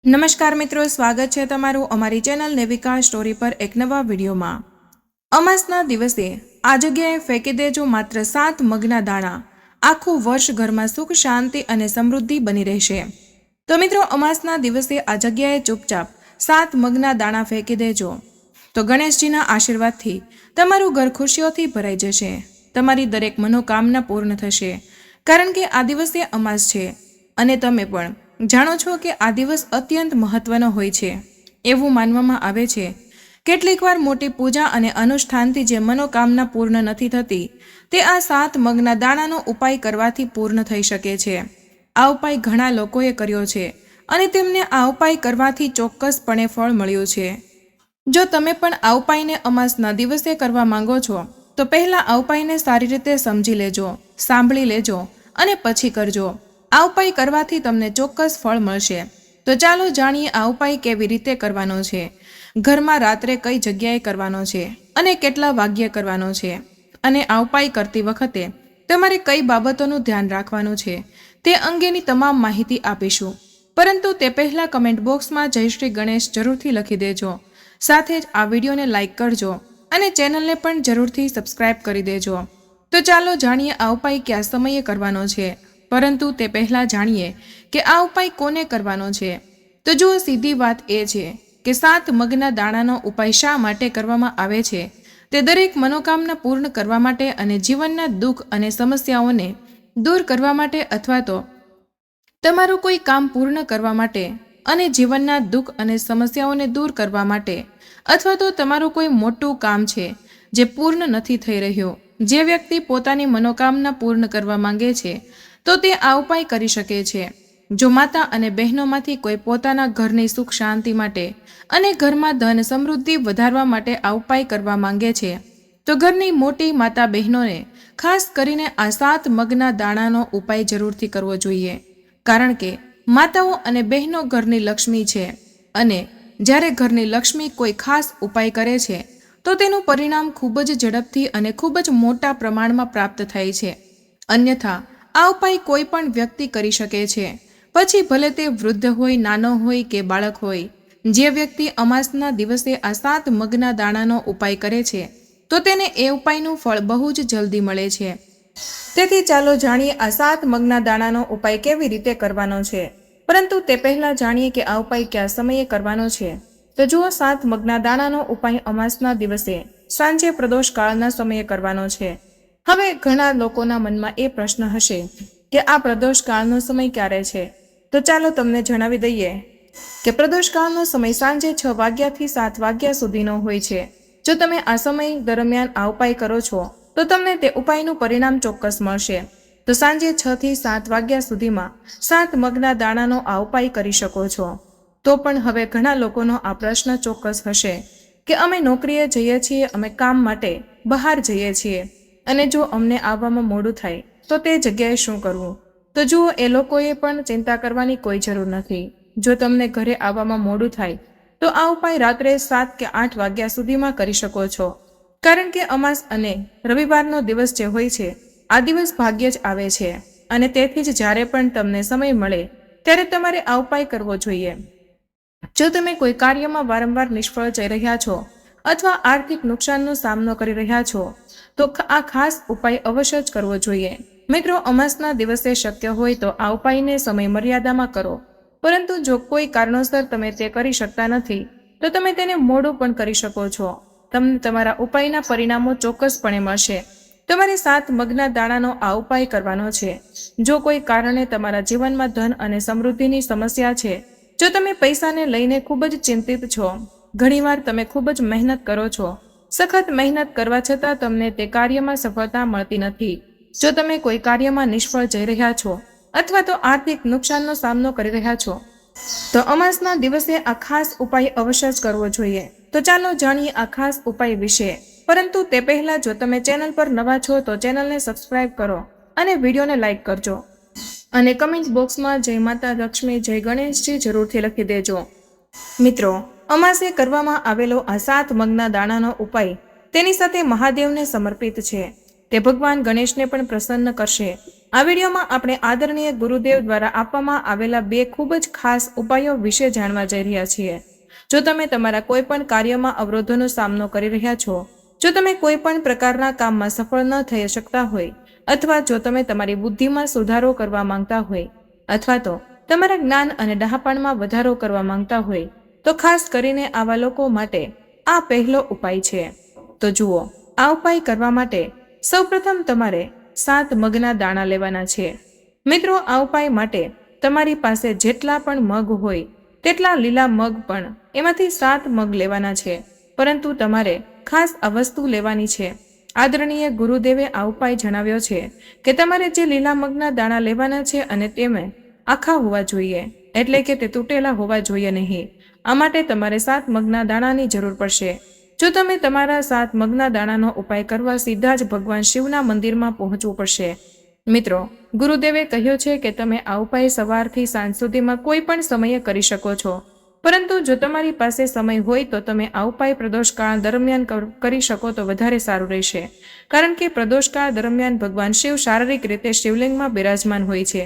નમસ્કાર મિત્રો, સ્વાગત છે તમારું અમારી ચેનલ નેવિકા સ્ટોરી પર એક નવા વિડીયોમાં। અમાસના દિવસે આ જગ્યાએ ફેંકી દેજો માત્ર 7 મગના દાણા, આખું વર્ષ ઘરમાં સુખ શાંતિ અને સમૃદ્ધિ બની રહેશે। તો મિત્રો, અમાસના દિવસે આ જગ્યાએ ચૂપચાપ 7 મગના દાણા ફેંકી દેજો તો ગણેશજીના આશીર્વાદથી તમારું ઘર ખુશીઓથી ભરાઈ જશે, તમારી દરેક મનોકામના પૂર્ણ થશે, કારણ કે આ દિવસે અમાસ છે અને તમે પણ જાણો છો કે આ દિવસ અત્યંત મહત્વનો હોય છે। એવું માનવામાં આવે છે કેટલીકવાર મોટી પૂજા અને અનુષ્ઠાનથી જે મનોકામના પૂર્ણ નથી થતી તે આ 7 મગના દાણાનો ઉપાય કરવાથી પૂર્ણ થઈ શકે છે। આ ઉપાય ઘણા લોકોએ કર્યો છે અને તેમને આ ઉપાય કરવાથી ચોક્કસપણે ફળ મળ્યું છે। જો તમે પણ આ ઉપાયને અમાસના દિવસે કરવા માંગો છો તો પહેલા આ ઉપાયને સારી રીતે સમજી લેજો, સાંભળી લેજો અને પછી કરજો। આ ઉપાય કરવાથી તમને ચોક્કસ ફળ મળશે। તો ચાલો જાણીએ આ ઉપાય કેવી રીતે કરવાનો છે, ઘરમાં રાત્રે કઈ જગ્યાએ કરવાનો છે અને કેટલા વાગ્યે કરવાનો છે, અને આ ઉપાય કરતી વખતે તમારે કઈ બાબતોનું ધ્યાન રાખવાનું છે તે અંગેની તમામ માહિતી આપીશું। પરંતુ તે પહેલાં કમેન્ટ બોક્સમાં જય શ્રી ગણેશ જરૂરથી લખી દેજો, સાથે જ આ વિડીયોને લાઇક કરજો અને ચેનલને પણ જરૂરથી સબસ્ક્રાઇબ કરી દેજો। તો ચાલો જાણીએ આ ઉપાય કયા સમયે કરવાનો છે, પરંતુ તે પહેલાં જાણીએ કે આ ઉપાય કોને કરવાનો છે। તો જુઓ, સીધી વાત એ છે કે 7 મગના દાણાનો ઉપાય શા માટે કરવામાં આવે છે, તે દરેક મનોકામના પૂર્ણ કરવા માટે અને જીવનના દુઃખ અને સમસ્યાઓને દૂર કરવા માટે, અથવા તો તમારું કોઈ કામ પૂર્ણ કરવા માટે અને જીવનના દુઃખ અને સમસ્યાઓને દૂર કરવા માટે, અથવા તો તમારું કોઈ મોટું કામ છે જે પૂર્ણ નથી થઈ રહ્યું, જે વ્યક્તિ પોતાની મનોકામના પૂર્ણ કરવા માંગે છે તો તે આ ઉપાય કરી શકે છે। જો માતા અને બહેનોમાંથી કોઈ પોતાના ઘરની સુખ શાંતિ માટે અને ઘરમાં ધન સમૃદ્ધિ વધારવા માટે આ ઉપાય કરવા માંગે છે તો ઘરની મોટી માતા બહેનોને ખાસ કરીને આ 7 મગના દાણાનો ઉપાય જરૂરથી કરવો જોઈએ, કારણ કે માતાઓ અને બહેનો ઘરની લક્ષ્મી છે અને જ્યારે ઘરની લક્ષ્મી કોઈ ખાસ ઉપાય કરે છે તો તેનું પરિણામ ખૂબ જ ઝડપથી અને ખૂબ જ મોટા પ્રમાણમાં પ્રાપ્ત થાય છે। અન્યથા આ ઉપાય કોઈ પણ વ્યક્તિ કરી શકે છે, પછી ભલે તે વૃદ્ધ હોય, નાનો હોય કે બાળક હોય। જે વ્યક્તિ અમાસના દિવસે આ 7 મગના દાણાનો ઉપાય કરે છે તો તેને એ ઉપાયનું ફળ બહુ જ જલ્દી મળે છે। તેથી ચાલો જાણીએ આ 7 મગના દાણાનો ઉપાય કેવી રીતે કરવાનો છે, પરંતુ તે પહેલા જાણીએ કે આ ઉપાય કયા સમયે કરવાનો છે। તો જુઓ, 7 મગના દાણાનો ઉપાય અમાસના દિવસે સાંજે પ્રદોષ કાળના સમયે કરવાનો છે। હવે ઘણા લોકોના મનમાં એ પ્રશ્ન હશે કે આ પ્રદોષ કાળનો સમય ક્યારે છે, તો ચાલો તમને જણાવી દઈએ કે પ્રદોષ કાળનો સમય સાંજે 6 વાગ્યાથી 7 વાગ્યા સુધીનો હોય છે। જો તમે આ સમય દરમિયાન આ ઉપાય કરો છો તો તમને તે ઉપાયનું પરિણામ ચોક્કસ મળશે। તો સાંજે 6 થી 7 વાગ્યા સુધીમાં 7 મગના દાણાનો આ ઉપાય કરી શકો છો। તો પણ હવે ઘણા લોકોનો આ પ્રશ્ન ચોક્કસ હશે કે અમે નોકરીએ જઈએ છીએ, અમે કામ માટે બહાર જઈએ છીએ અને જો અમને આવવામાં મોડું થાય તો તે જગ્યાએ શું કરવું? તો જુઓ, એ લોકોએ પણ ચિંતા કરવાની કોઈ જરૂર નથી। જો તમને ઘરે આવવામાં મોડું થાય તો આ ઉપાય રાત્રે 7 કે 8 વાગ્યા સુધીમાં કરી શકો છો, કારણ કે અમાસ અને રવિવારનો દિવસ જે હોય છે આ દિવસ ભાગ્યે જ આવે છે અને તેથી જ જ્યારે પણ તમને સમય મળે ત્યારે તમારે આ ઉપાય કરવો જોઈએ। જો તમે કોઈ કાર્યમાં વારંવાર નિષ્ફળ જઈ રહ્યા છો અથવા આર્થિક નુકસાનનો સામનો કરી રહ્યા છો તો આ ખાસ ઉપાય અવશ્ય જ કરવો જોઈએ। મિત્રો, અમાસના દિવસે શક્ય હોય તો આ ઉપાયને સમય મર્યાદામાં કરો, પરંતુ જો કોઈ કારણોસર તમે તે કરી શકતા નથી તો તમે તેને મોડું પણ કરી શકો છો। તમને તમારા ઉપાયના પરિણામો ચોક્કસપણે મળશે। તમારે 7 મગના દાણાનો આ ઉપાય કરવાનો છે। જો કોઈ કારણે તમારા જીવનમાં ધન અને સમૃદ્ધિની સમસ્યા છે, જો તમે પૈસાને લઈને ખૂબ જ ચિંતિત છો, ઘણીવાર તમે ખૂબ જ મહેનત કરો છો, સખત મહેનત કરવા છતાં તમને તે કાર્યમાં સફળતા મળતી નથી, જો તમે કોઈ કાર્યમાં નિષ્ફળ જઈ રહ્યા છો અથવા તો આર્થિક નુકસાનનો સામનો કરી રહ્યા છો તો અમાસના દિવસે આ ખાસ ઉપાય અવશ્ય જ કરવો જોઈએ। તો ચાલો જાણીએ આ ખાસ ઉપાય વિશે, પરંતુ તે પહેલા જો તમે ચેનલ પર નવા છો તો ચેનલને સબસ્ક્રાઇબ કરો અને વિડીયોને લાઇક કરજો અને કમેન્ટ બોક્સમાં જય માતા લક્ષ્મી, જય ગણેશજી જરૂરથી લખી દેજો। મિત્રો, અમાસે કરવામાં આવેલો આ 7 મગના દાણાનો ઉપાય તેની સાથે મહાદેવને સમર્પિત છે। તે ભગવાન ગણેશને પણ પ્રસન્ન કરશે આ વિડીયોમાં આપણે આદરણીય ગુરુદેવ દ્વારા આપવામાં આવેલા 2 ખૂબ જ ખાસ ઉપાયો વિશે જાણવા જઈ રહ્યા છીએ. જો તમે તમારા કોઈ પણ કાર્યમાં અવરોધોનો સામનો કરી રહ્યા છો, જો તમે કોઈ પણ પ્રકારના કામમાં સફળ ન થઈ શકતા હોય, અથવા જો તમે તમારી બુદ્ધિમાં સુધારો કરવા માંગતા હોય, અથવા તો તમારા જ્ઞાન અને ડહાપણમાં વધારો કરવા માંગતા હોય, તો ખાસ કરીને આવા લોકો માટે આ પહેલો ઉપાય છે. તો જુઓ, આ ઉપાય કરવા માટે સૌપ્રથમ તમારે 7 મગના દાણા લેવાના છે. મિત્રો, આ ઉપાય માટે તમારી પાસે જેટલા પણ મગ હોય તેટલા લીલા મગ પણ એમાંથી 7 મગ લેવાના છે. પરંતુ તમારે ખાસ આ વસ્તુ લેવાની છે. આદરણીય ગુરુદેવે આ ઉપાય જણાવ્યો છે કે તમારે જે લીલા મગના દાણા લેવાના છે અને તેમે આખા હોવા જોઈએ, એટલે કે તે તૂટેલા હોવા જોઈએ નહીં. આ માટે તમારે 7 મગના દાણાની જરૂર પડશે. જો તમે તમારા 7 મગના દાણાનો ઉપાય કરવા સીધા જ ભગવાન શિવના મંદિરમાં પહોંચવું પડશે. મિત્રો, ગુરુદેવે કહ્યું છે કે તમે આ ઉપાય સવારથી સાંજ સુધીમાં કોઈ પણ સમયે કરી શકો છો. પરંતુ જો તમારી પાસે સમય હોય તો તમે આ ઉપાય પ્રદોષકાળ દરમિયાન કરી શકો તો વધારે સારું રહેશે. કારણ કે પ્રદોષકાળ દરમિયાન ભગવાન શિવ શારીરિક રીતે શિવલિંગમાં બિરાજમાન હોય છે.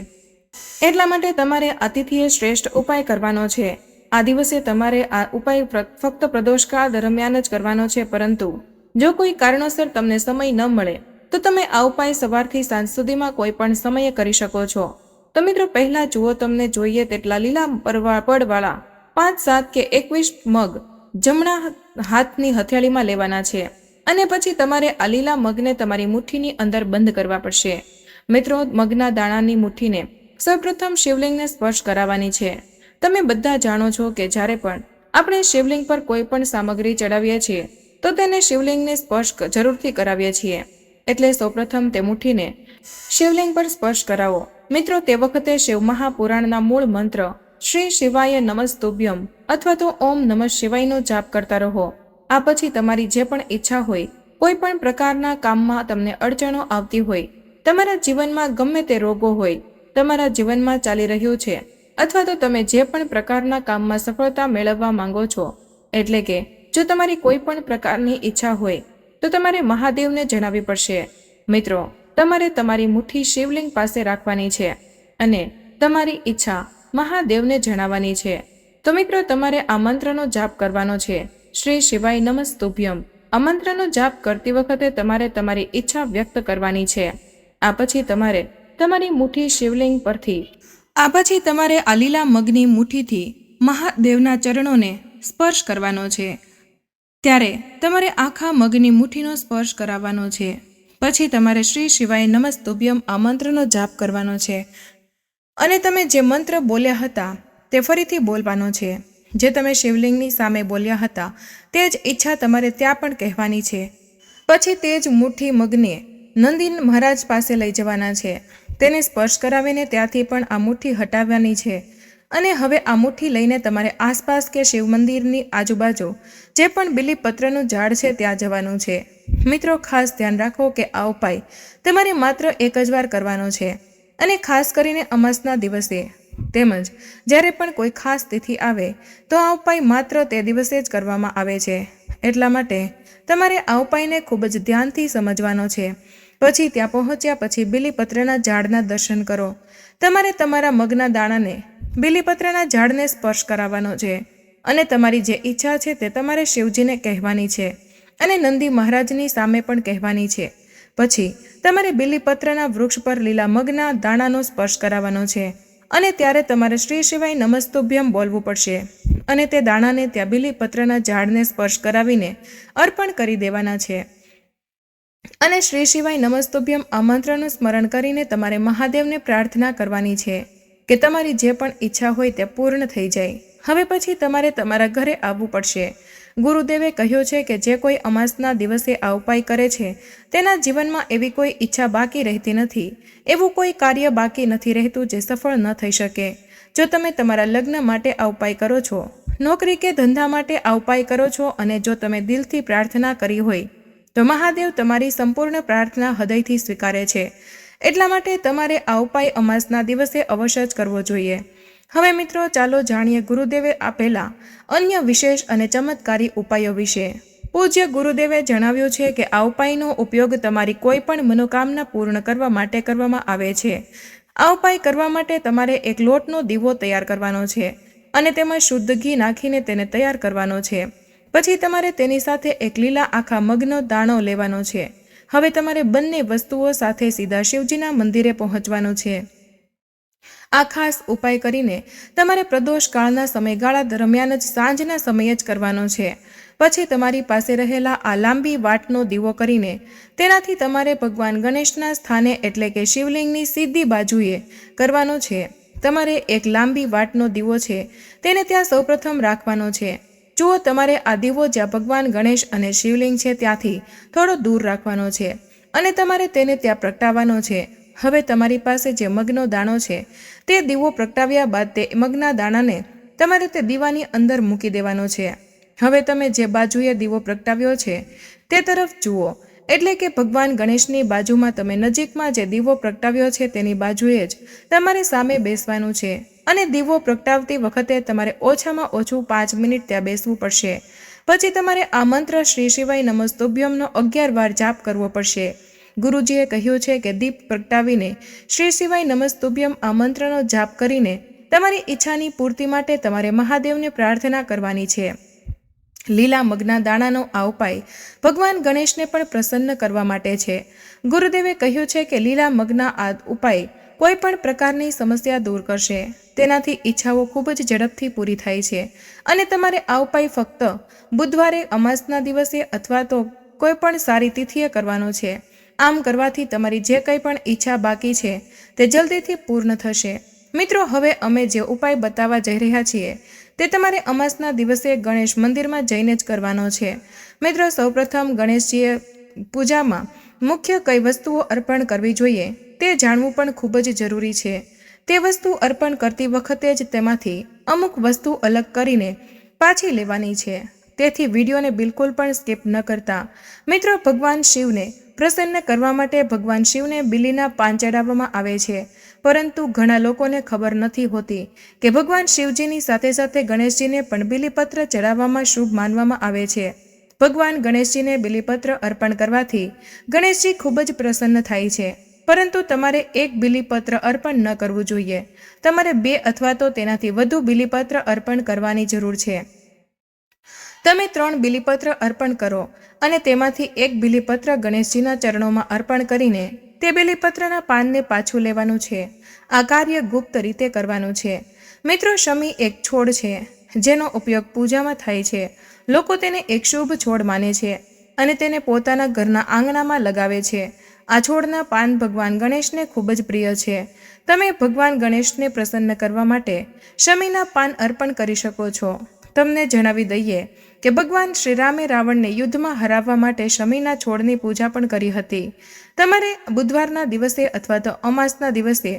એટલા માટે તમારે અતિથિએ શ્રેષ્ઠ ઉપાય કરવાનો છે. આ દિવસે તમારે આ ઉપાય ફક્ત પ્રદોષકાળ દરમિયાન જ કરવાનો છે. પરંતુ જો કોઈ કારણોસર તમને સમય ન મળે તો તમે આ ઉપાય સવારથી સાંજ સુધીમાં કોઈ પણ સમયે કરી શકો છો. તો મિત્રો, પહેલા જુઓ, તમને જોઈએ તેટલા લીલા પડવાળા 5, 7 કે 21 મગ જમણા હાથની હથેળીમાં લેવાના છે. અને પછી તમારે આ લીલા મગને તમારી મુઠ્ઠીની અંદર બંધ કરવા પડશે. મિત્રો, મગના દાણાની મુઠ્ઠીને સૌપ્રથમ શિવલિંગને સ્પર્શ કરાવવાની છે. તમે બધા જાણો છો કે જ્યારે પણ આપણે શિવલિંગ પર કોઈ પણ સામગ્રી ચડાવીએ છીએ તો તેને શિવલિંગને સ્પર્શ જરૂરથી કરાવીએ છીએ. એટલે સૌપ્રથમ તે મુઠ્ઠીને શિવલિંગ પર સ્પર્શ કરાવો. મિત્રો, તે વખતે શિવ મહાપુરાણના મૂળ મંત્ર શ્રી શિવાય નમસ્તુભ્યમ અથવા તો ઓમ નમઃ શિવાયનો જાપ કરતા રહો. આ પછી તમારી જે પણ ઈચ્છા હોય, કોઈ પણ પ્રકારના કામમાં તમને અડચણો આવતી હોય, તમારા જીવનમાં ગમે તે રોગો હોય, તમારા જીવનમાં ચાલી રહ્યું છે, અથવા તો તમે જે પણ પ્રકારના કામમાં સફળતા મેળવવા માંગો છો, એટલે કે જો તમારી કોઈ પણ પ્રકારની ઈચ્છા હોય તો તમારે મહાદેવને જણાવવી પડશે. મિત્રો, તમારે તમારી મુઠ્ઠી શિવલિંગ પાસે રાખવાની છે અને તમારી ઈચ્છા મહાદેવને જણાવવાની છે. તો મિત્રો, તમારે આ મંત્રનો જાપ કરવાનો છે, શ્રી શિવાય નમસ્તુભ્યમ. આ મંત્રનો જાપ કરતી વખતે તમારે તમારી ઈચ્છા વ્યક્ત કરવાની છે. આ પછી તમારે તમારી મુઠ્ઠી શિવલિંગ પરથી આ લીલા મગની મુઠ્ઠીથી મહાદેવના ચરણોને સ્પર્શ કરવાનો છે. ત્યારે તમારે આખા મગની મુઠ્ઠીનો સ્પર્શ કરાવવાનો છે. પછી તમારે શ્રી શિવાય નમસ્તુભ્યમ આ મંત્રનો જાપ કરવાનો છે અને તમે જે મંત્ર બોલ્યા હતા તે ફરીથી બોલવાનો છે. જે તમે શિવલિંગની સામે બોલ્યા હતા તે જ ઈચ્છા તમારે ત્યાં પણ કહેવાની છે. પછી તે જ મુઠ્ઠી મગને નંદી મહારાજ પાસે લઈ જવાના છે. તેને સ્પર્શ કરાવીને ત્યાંથી પણ આ મુઠ્ઠી હટાવવાની છે. અને હવે આ મુઠ્ઠી લઈને તમારે આસપાસ કે શિવ મંદિરની આજુબાજુ જે પણ બીલીપત્રનું ઝાડ છે ત્યાં જવાનું છે. મિત્રો, ખાસ ધ્યાન રાખો કે આ ઉપાય તમારે માત્ર એક જ વાર કરવાનો છે અને ખાસ કરીને અમાસના દિવસે તેમજ જ્યારે પણ કોઈ ખાસ તિથિ આવે તો આ ઉપાય માત્ર તે દિવસે જ કરવામાં આવે છે. એટલા માટે તમારે આ ઉપાયને ખૂબ જ ધ્યાનથી સમજવાનો છે. પછી ત્યાં પહોંચ્યા પછી બીલીપત્રના ઝાડના દર્શન કરો. તમારે તમારા મગના દાણાને બીલીપત્રના ઝાડને સ્પર્શ કરાવવાનો છે અને તમારી જે ઈચ્છા છે તે તમારે શિવજીને કહેવાની છે અને નંદી મહારાજની સામે પણ કહેવાની છે. પછી તમારે બીલીપત્રના વૃક્ષ પર લીલા મગના દાણાનો સ્પર્શ કરાવવાનો છે અને ત્યારે તમારે શ્રી શિવાય નમસ્તુભ્યમ બોલવું પડશે અને તે દાણાને ત્યાં બીલીપત્રના ઝાડને સ્પર્શ કરાવીને અર્પણ કરી દેવાના છે. અને શ્રી શિવાય નમસ્તુભ્યમ આ મંત્રનું સ્મરણ કરીને તમારે મહાદેવને પ્રાર્થના કરવાની છે કે તમારી જે પણ ઈચ્છા હોય તે પૂર્ણ થઈ જાય. હવે પછી તમારે તમારા ઘરે આવવું પડશે. ગુરુદેવે કહ્યું છે કે જે કોઈ અમાસના દિવસે આ ઉપાય કરે છે તેના જીવનમાં એવી કોઈ ઈચ્છા બાકી રહેતી નથી, એવું કોઈ કાર્ય બાકી નથી રહેતું જે સફળ ન થઈ શકે. જો તમે તમારા લગ્ન માટે આ ઉપાય કરો છો, નોકરી કે ધંધા માટે આ ઉપાય કરો છો અને જો તમે દિલથી પ્રાર્થના કરી હોય તો મહાદેવ તમારી સંપૂર્ણ પ્રાર્થના હૃદયથી સ્વીકારે છે. એટલા માટે તમારે આ ઉપાય અમાસના દિવસે અવશ્ય જ કરવો જોઈએ. હવે મિત્રો, ચાલો જાણીએ ગુરુદેવે આપેલા અન્ય વિશેષ અને ચમત્કારી ઉપાયો વિશે. પૂજ્ય ગુરુદેવે જણાવ્યું છે કે આ ઉપાયનો ઉપયોગ તમારી કોઈ પણ મનોકામના પૂર્ણ કરવા માટે કરવામાં આવે છે. આ ઉપાય કરવા માટે તમારે એક લોટનો દીવો તૈયાર કરવાનો છે અને તેમાં શુદ્ધ ઘી નાખીને તેને તૈયાર કરવાનો છે. પછી તમારે તેની સાથે એક લીલા આખા મગનો દાણો લેવાનો છે. હવે તમારે બંને વસ્તુઓ સાથે સીધા શિવજીના મંદિરે પહોંચવાનું છે. આ ખાસ ઉપાય કરીને તમારે પ્રદોષ કાળના સમયગાળા દરમિયાન જ સાંજના સમયે જ કરવાનો છે. પછી તમારી પાસે રહેલા આ લાંબી વાટનો દીવો કરીને તેનાથી તમારે ભગવાન ગણેશના સ્થાને એટલે કે શિવલિંગની સીધી બાજુએ કરવાનો છે. તમારે એક લાંબી વાટનો દીવો છે તેને ત્યાં સૌપ્રથમ રાખવાનો છે. જુઓ, તમારે આ દીવો જ્યાં ભગવાન ગણેશ અને શિવલિંગ છે ત્યાંથી થોડો દૂર રાખવાનો છે અને તમારે તેને ત્યાં પ્રગટાવવાનો છે. હવે તમારી પાસે જે મગનો દાણો છે તે દીવો પ્રગટાવ્યા બાદ તે મગના દાણાને તમારે તે દીવાની અંદર મૂકી દેવાનો છે. હવે તમે જે બાજુએ દીવો પ્રગટાવ્યો છે તે તરફ જુઓ, એટલે કે ભગવાન ગણેશની બાજુમાં તમે નજીકમાં જે દીવો પ્રગટાવ્યો છે તેની બાજુએ જ તમારે સામે બેસવાનું છે અને દીવો પ્રગટાવતી વખતે તમારે ઓછામાં ઓછું 5 મિનિટ ત્યાં બેસવું પડશે. પછી તમારે આ મંત્ર શ્રી શિવાય નમસ્તુભ્યમનો 11 વાર જાપ કરવો પડશે. ગુરુજીએ કહ્યું છે કે દીપ પ્રગટાવીને શ્રી શિવાય નમસ્તુભ્યમ આ મંત્રનો જાપ કરીને તમારી ઈચ્છાની પૂર્તિ માટે તમારે મહાદેવને પ્રાર્થના કરવાની છે. લીલા મગના દાણાનો આ ઉપાય ભગવાન ગણેશને પણ પ્રસન્ન કરવા માટે છે. ગુરુદેવે કહ્યું છે કે લીલા મગના આ ઉપાય કોઈ પણ પ્રકારની સમસ્યા દૂર કરશે. તેનાથી ઈચ્છાઓ ખૂબ જ ઝડપથી પૂરી થાય છે અને તમારે આ ઉપાય ફક્ત બુધવારે અમાસના દિવસે અથવા તો કોઈ પણ સારી તિથિએ કરવાનો છે. આમ કરવાથી તમારી જે કંઈ પણ ઈચ્છા બાકી છે તે જલ્દીથી પૂર્ણ થશે. મિત્રો, હવે અમે જે ઉપાય બતાવવા જઈ રહ્યા છીએ તે તમારે અમાસના દિવસે ગણેશ મંદિરમાં જઈને જ કરવાનો છે. મિત્રો, સૌપ્રથમ ગણેશજીએ પૂજામાં મુખ્ય કઈ વસ્તુઓ અર્પણ કરવી જોઈએ તે જાણવું પણ ખૂબ જ જરૂરી છે. તે વસ્તુ અર્પણ કરતી વખતે જ તેમાંથી અમુક વસ્તુ અલગ કરીને પાછી લેવાની છે. તેથી વિડીયોને બિલકુલ પણ સ્કીપ ન કરતા. મિત્રો, ભગવાન શિવને પ્રસન્ન કરવા માટે ભગવાન શિવને બીલીના પાન ચડાવવામાં આવે છે, પરંતુ ઘણા લોકોને ખબર નથી હોતી કે ભગવાન શિવજીની સાથે સાથે ગણેશજીને પણ બીલીપત્ર ચડાવવામાં શુભ માનવામાં આવે છે. ભગવાન ગણેશજીને બીલીપત્ર અર્પણ કરવાથી ગણેશજી ખૂબ જ પ્રસન્ન થાય છે, પરંતુ તમારે એક બીલીપત્ર અર્પણ ન કરવું જોઈએ. તમારે 2 અથવા તો તેનાથી વધુ બીલીપત્ર અર્પણ કરવાની જરૂર છે. તમે 3 બીલીપત્ર અર્પણ કરો અને તેમાંથી એક બીલીપત્ર ગણેશજીના ચરણોમાં અર્પણ કરીને તે બીલીપત્રના પાનને પાછું લેવાનું છે. આ કાર્ય ગુપ્ત રીતે કરવાનું છે. મિત્રો, શમી એક છોડ છે જેનો ઉપયોગ પૂજામાં થાય છે. લોકો તેને એક શુભ છોડ માને છે અને તેને પોતાના ઘરના આંગણામાં લગાવે છે. આ છોડના પાન ભગવાન ગણેશને ખૂબ જ પ્રિય છે. તમે ભગવાન ગણેશને પ્રસન્ન કરવા માટે શમીના પાન અર્પણ કરી શકો છો. તમને જણાવી દઈએ કે ભગવાન શ્રીરામે રાવણને યુદ્ધમાં હરાવવા માટે શમીના છોડની પૂજા પણ કરી હતી. તમારે બુધવારના દિવસે અથવા તો અમાસના દિવસે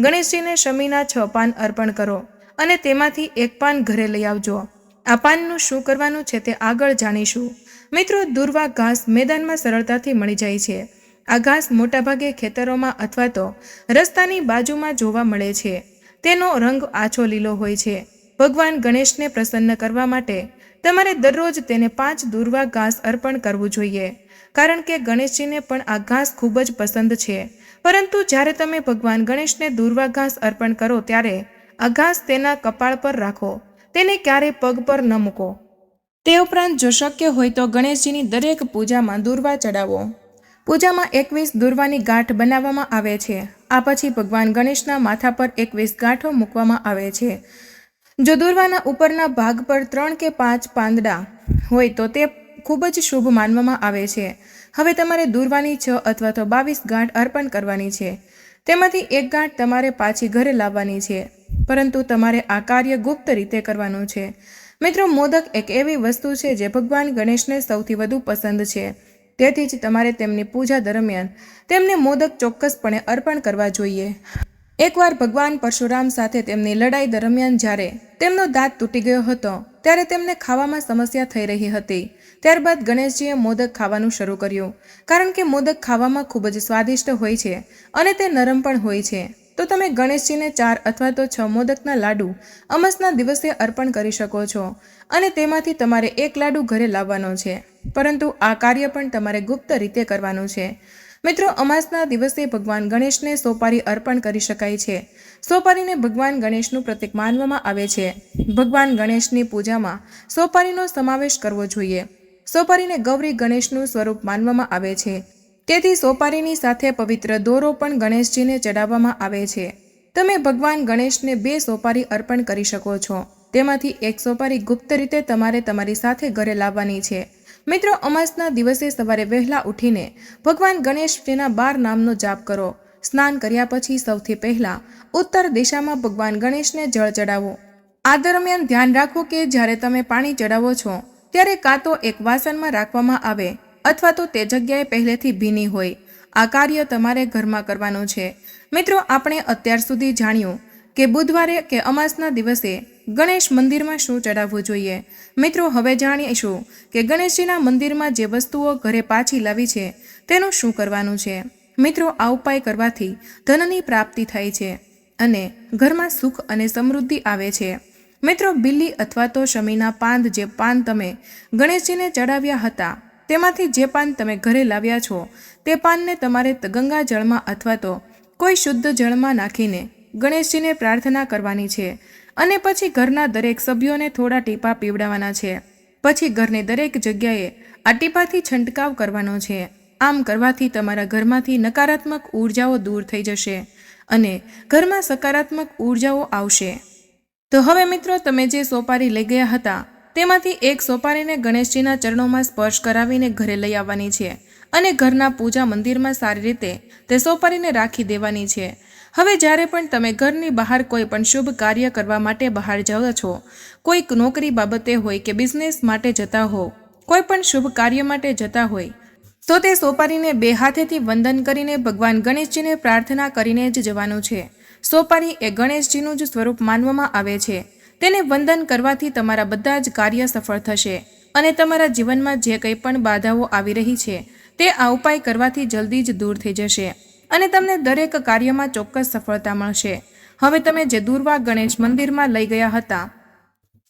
ગણેશજીને શમીના 6 પાન અર્પણ કરો અને તેમાંથી એક પાન ઘરે લઈ આવજો. આ પાનનું શું કરવાનું છે તે આગળ જાણીશું. મિત્રો, દુર્વા ઘાસ મેદાનમાં સરળતાથી મળી જાય છે. આ ઘાસ મોટાભાગે ખેતરોમાં અથવા તો રસ્તાની બાજુમાં જોવા મળે છે. તેનો રંગ આછો લીલો હોય છે. ભગવાન ગણેશને પ્રસન્ન કરવા માટે તમારે દરરોજ તેને 5 દુર્વા ઘાસ અર્પણ કરવું જોઈએ, કારણ કે ગણેશજીને પણ આ ઘાસ ખૂબ જ પસંદ છે. પરંતુ જ્યારે તમે ભગવાન ગણેશને દુર્વા ઘાસ અર્પણ કરો ત્યારે આ ઘાસ તેના કપાળ પર રાખો, તેને ક્યારેય પગ પર ન મૂકો. તે ઉપરાંત જો શક્ય હોય તો ગણેશજીની દરેક પૂજામાં દુર્વા ચડાવો. પૂજામાં 21 દુર્વાની ગાંઠ બનાવવામાં આવે છે. આ પછી ભગવાન ગણેશના માથા પર 21 ગાંઠો મૂકવામાં આવે છે. જો દુર્વાના ઉપરના ભાગ પર 3 કે 5 પાંદડા હોય તો તે ખૂબ જ શુભ માનવામાં આવે છે. હવે તમારે દુર્વાની 6 અથવા તો 22 ગાંઠ અર્પણ કરવાની છે. તેમાંથી એક ગાંઠ તમારે પાછી ઘરે લાવવાની છે, પરંતુ તમારે આ કાર્ય ગુપ્ત રીતે કરવાનું છે. મિત્રો, મોદક એક એવી વસ્તુ છે જે ભગવાન ગણેશને સૌથી વધુ પસંદ છે. તેથી જ તમારે તેમની પૂજા દરમિયાન તેમને મોદક ચોક્કસપણે અર્પણ કરવા જોઈએ. એકવાર ભગવાન પરશુરામ સાથે તેમની લડાઈ દરમિયાન જ્યારે તેમનો દાંત તૂટી ગયો હતો ત્યારે તેમને ખાવામાં સમસ્યા થઈ રહી હતી. ત્યારબાદ ગણેશજીએ મોદક ખાવાનું શરૂ કર્યું, કારણ કે મોદક ખાવામાં ખૂબ જ સ્વાદિષ્ટ હોય છે અને તે નરમ પણ હોય છે. તો તમે ગણેશજીને 4 અથવા તો 6 મોદકના લાડુ અમાસના દિવસે અર્પણ કરી શકો છો અને તેમાંથી તમારે 1 લાડુ ઘરે લાવવાનો છે, પરંતુ આ કાર્ય પણ તમારે ગુપ્ત રીતે કરવાનું છે. મિત્રો, અમાસના દિવસે ભગવાન ગણેશને સોપારી અર્પણ કરી શકાય છે. સોપારીને ભગવાન ગણેશનું પ્રતીક માનવામાં આવે છે. ભગવાન ગણેશની પૂજામાં સોપારીનો સમાવેશ કરવો જોઈએ. સોપારીને ગૌરી ગણેશનું સ્વરૂપ માનવામાં આવે છે, તેથી સોપારીની સાથે પવિત્ર દોરો પણ ગણેશજીને ચડાવવામાં આવે છે. તમે ભગવાન ગણેશને 2 સોપારી અર્પણ કરી શકો છો. તેમાંથી 1 સોપારી ગુપ્ત રીતે તમારે તમારી સાથે ઘરે લાવવાની છે. મિત્રો, અમાસના દિવસે સવારે વહેલા ઉઠીને ભગવાન ગણેશજીના 12 નામનો જાપ કરો. સ્નાન કર્યા પછી સૌથી પહેલા ઉત્તર દિશામાં ભગવાન ગણેશને જળ ચડાવો. આ દરમિયાન ધ્યાન રાખો કે જ્યારે તમે પાણી ચડાવો છો ત્યારે કાં તો એક વાસણમાં રાખવામાં આવે અથવા તો તે જગ્યાએ પહેલેથી ભીની હોય. આ કાર્ય તમારે ઘરમાં કરવાનું છે. મિત્રો, આપણે અત્યાર સુધી જાણ્યું કે બુધવારે કે અમાસના દિવસે ગણેશ મંદિરમાં શું ચડાવવું જોઈએ. મિત્રો, હવે જાણીશું કે ગણેશજીના મંદિરમાં જે વસ્તુઓ ઘરે પાછી લાવી છે તેનું શું કરવાનું છે. મિત્રો, આ ઉપાય કરવાથી ધનની પ્રાપ્તિ થાય છે અને ઘરમાં સુખ અને સમૃદ્ધિ આવે છે. મિત્રો, બિલ્લી અથવા તો શમીના પાન, જે પાન તમે ગણેશજીને ચડાવ્યા હતા તેમાંથી જે પાન તમે ઘરે લાવ્યા છો તે પાનને તમારે ગંગા જળમાં અથવા તો કોઈ શુદ્ધ જળમાં નાખીને ગણેશજીને પ્રાર્થના કરવાની છે અને પછી ઘરના દરેક સભ્યોને થોડા ટીપા પીવડાવવાના છે. પછી ઘરની દરેક જગ્યાએ આ ટીપાથી છંટકાવ કરવાનો છે. આમ કરવાથી તમારા ઘરમાંથી નકારાત્મક ઉર્જાઓ દૂર થઈ જશે અને ઘરમાં સકારાત્મક ઉર્જાઓ આવશે. તો હવે મિત્રો, તમે જે સોપારી લઈ ગયા હતા તેમાંથી 1 સોપારીને ગણેશજીના ચરણોમાં સ્પર્શ કરાવીને ઘરે લઈ આવવાની છે અને ઘરના પૂજા મંદિરમાં સારી રીતે તે સોપારીને રાખી દેવાની છે. હવે જ્યારે પણ તમે ઘરની બહાર કોઈ પણ શુભ કાર્ય કરવા માટે બહાર જાઓ છો, કોઈક નોકરી બાબતે હોય કે બિઝનેસ માટે જતા હો, કોઈ પણ શુભ કાર્ય માટે જતા હોય, તો તે સોપારીને 2 હાથેથી વંદન કરીને ભગવાન ગણેશજીને પ્રાર્થના કરીને જ જવાનું છે. સોપારી એ ગણેશજીનું જ સ્વરૂપ માનવામાં આવે છે. તેને વંદન કરવાથી તમારા બધા જ કાર્ય સફળ થશે અને તમારા જીવનમાં જે કંઈ પણ બાધાઓ આવી રહી છે તે આ ઉપાય કરવાથી જલ્દી જ દૂર થઈ જશે અને તમને દરેક કાર્યમાં ચોક્કસ સફળતા મળશે. હવે તમે જે દુર્વા ગણેશ મંદિરમાં લઈ ગયા હતા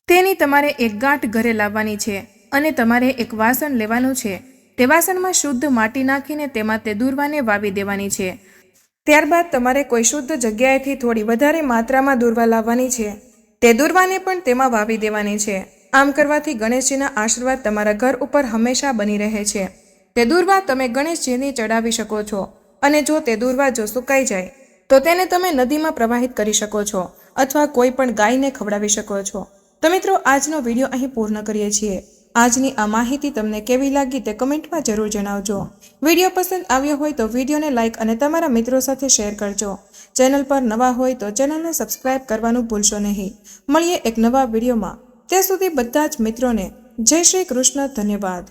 તેની તમારે 1 ગાંઠ ઘરે લાવવાની છે અને તમારે એક વાસણ લેવાનું છે. તે વાસણમાં શુદ્ધ માટી નાખીને તેમાં તે દુર્વાને વાવી દેવાની છે. ત્યારબાદ તમારે કોઈ શુદ્ધ જગ્યાએથી થોડી વધારે માત્રામાં દુર્વા લાવવાની છે. તે દુર્વાને પણ તેમાં વાવી દેવાની છે. આમ કરવાથી ગણેશજીના આશીર્વાદ તમારા ઘર ઉપર હંમેશા બની રહે છે. તે દુર્વા તમે ગણેશજીને ચડાવી શકો છો અને જો તે દુર્વા જો સુકાઈ જાય તો તેને તમે નદીમાં પ્રવાહિત કરી શકો છો અથવા કોઈ પણ ગાયને ખવડાવી શકો છો. તો મિત્રો, આજનો વિડીયો અહીં પૂર્ણ કરીએ છીએ. આજની આ માહિતી તમને કેવી લાગી તે કમેન્ટમાં જરૂર જણાવજો. વિડીયો પસંદ આવ્યો હોય તો વિડીયોને લાઇક અને તમારા મિત્રો સાથે શેર કરજો. ચેનલ પર નવા હોય તો ચેનલને સબસ્ક્રાઇબ કરવાનું ભૂલશો નહીં. મળીએ એક નવા વિડીયોમાં. ત્યાં સુધી બધા જ મિત્રોને જય શ્રી કૃષ્ણ. ધન્યવાદ.